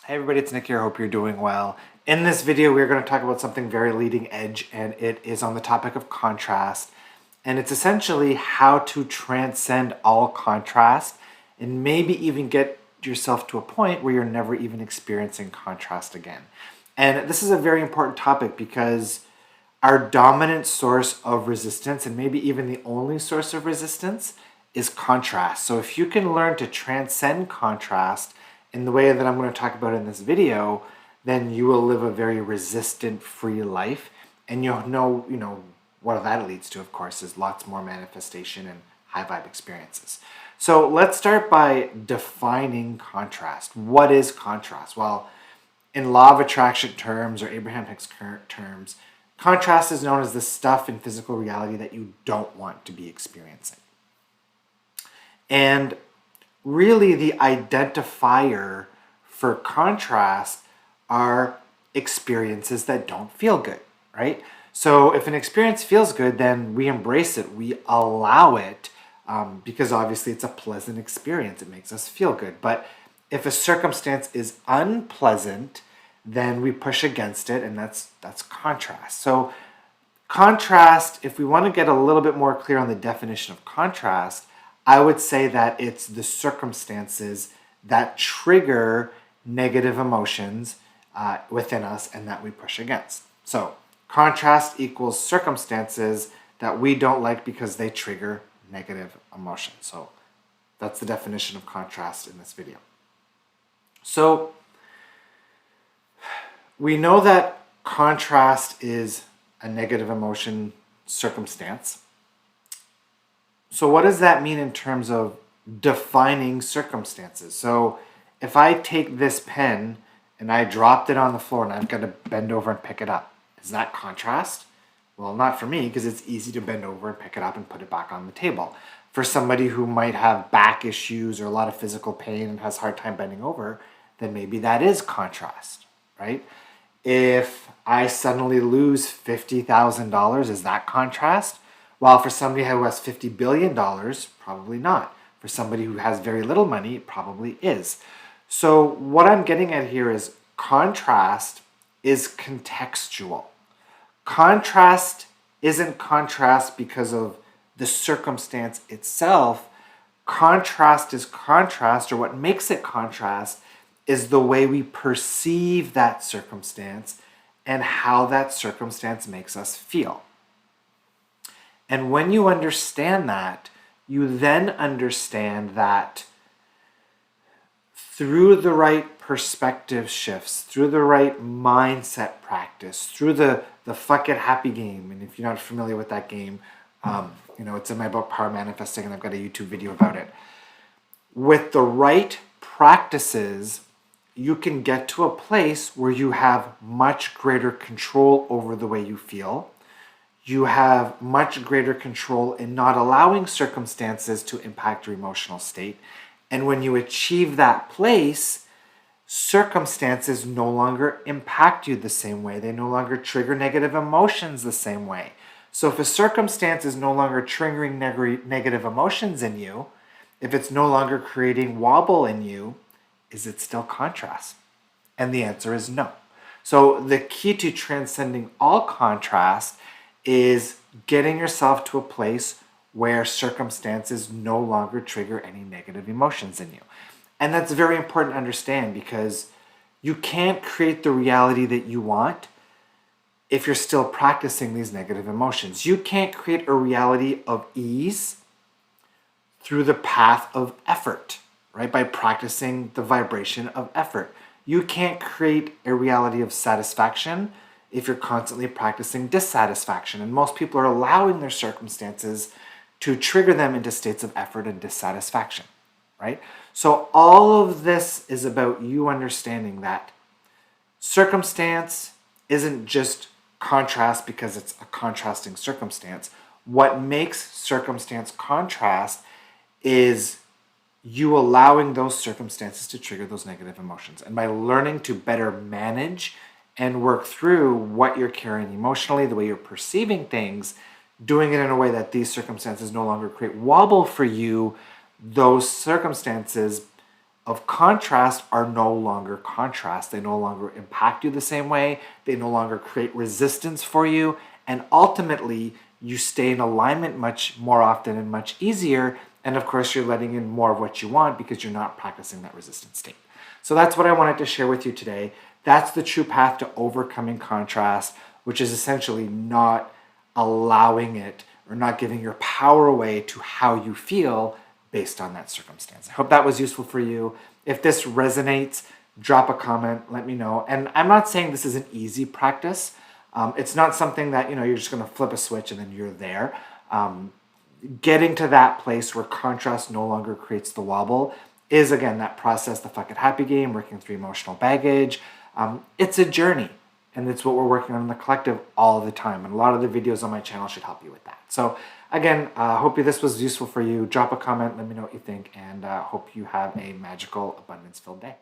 Hey everybody, it's Nick here. Hope you're doing well. In this video, we're going to talk about something very leading edge, and it is on the topic of contrast. And it's essentially how to transcend all contrast and maybe even get yourself to a point where you're never even experiencing contrast again. And this is a very important topic because our dominant source of resistance, and maybe even the only source of resistance, is contrast. So if you can learn to transcend contrast in the way that I'm going to talk about in this video, then you will live a very resistant-free life. And you'll know, what that leads to, of course, is lots more manifestation and high vibe experiences. So let's start by defining contrast. What is contrast? Well, in law of attraction terms or Abraham Hicks terms, contrast is known as the stuff in physical reality that you don't want to be experiencing. And really the identifier for contrast are experiences that don't feel good, right? So if an experience feels good, then we embrace it, we allow it, because obviously it's a pleasant experience, it makes us feel good. But if a circumstance is unpleasant, then we push against it, and that's contrast. So contrast, if we want to get a little bit more clear on the definition of contrast, I would say that it's the circumstances that trigger negative emotions within us and that we push against. So contrast equals circumstances that we don't like because they trigger negative emotions. So that's the definition of contrast in this video. So we know that contrast is a negative emotion circumstance. So what does that mean in terms of defining circumstances? So if I take this pen and I dropped it on the floor and I've got to bend over and pick it up, is that contrast? Well, not for me, because it's easy to bend over and pick it up and put it back on the table. For somebody who might have back issues or a lot of physical pain and has a hard time bending over, then maybe that is contrast, right? If I suddenly lose $50,000, is that contrast? While for somebody who has $50 billion, probably not. For somebody who has very little money, it probably is. So what I'm getting at here is contrast is contextual. Contrast isn't contrast because of the circumstance itself. Contrast is contrast, or what makes it contrast is the way we perceive that circumstance and how that circumstance makes us feel. And when you understand that, you then understand that through the right perspective shifts, through the right mindset practice, through the Fuck It Happy game, and if you're not familiar with that game, it's in my book Power Manifesting, and I've got a YouTube video about it. With the right practices, you can get to a place where you have much greater control over the way you feel. You have much greater control in not allowing circumstances to impact your emotional state. And when you achieve that place, circumstances no longer impact you the same way. They no longer trigger negative emotions the same way. So if a circumstance is no longer triggering negative emotions in you, if it's no longer creating wobble in you, is it still contrast? And the answer is no. So the key to transcending all contrast is getting yourself to a place where circumstances no longer trigger any negative emotions in you. And that's very important to understand, because you can't create the reality that you want if you're still practicing these negative emotions. You can't create a reality of ease through the path of effort, right? By practicing the vibration of effort. You can't create a reality of satisfaction if you're constantly practicing dissatisfaction. And most people are allowing their circumstances to trigger them into states of effort and dissatisfaction, right? So all of this is about you understanding that circumstance isn't just contrast because it's a contrasting circumstance. What makes circumstance contrast is you allowing those circumstances to trigger those negative emotions. And by learning to better manage and work through what you're carrying emotionally, the way you're perceiving things, doing it in a way that these circumstances no longer create wobble for you, those circumstances of contrast are no longer contrast. They no longer impact you the same way. They no longer create resistance for you. And ultimately, you stay in alignment much more often and much easier. And of course, you're letting in more of what you want because you're not practicing that resistant state. So that's what I wanted to share with you today. That's the true path to overcoming contrast, which is essentially not allowing it or not giving your power away to how you feel based on that circumstance. I hope that was useful for you. If this resonates, drop a comment, let me know. And I'm not saying this is an easy practice. It's not something that, you're just going to flip a switch and then you're there. Getting to that place where contrast no longer creates the wobble is, again, that process, the Fuck It Happy game, working through emotional baggage. It's a journey, and it's what we're working on in the collective all the time. And a lot of the videos on my channel should help you with that. So again, hope this was useful for you. Drop a comment, let me know what you think, and hope you have a magical, abundance-filled day.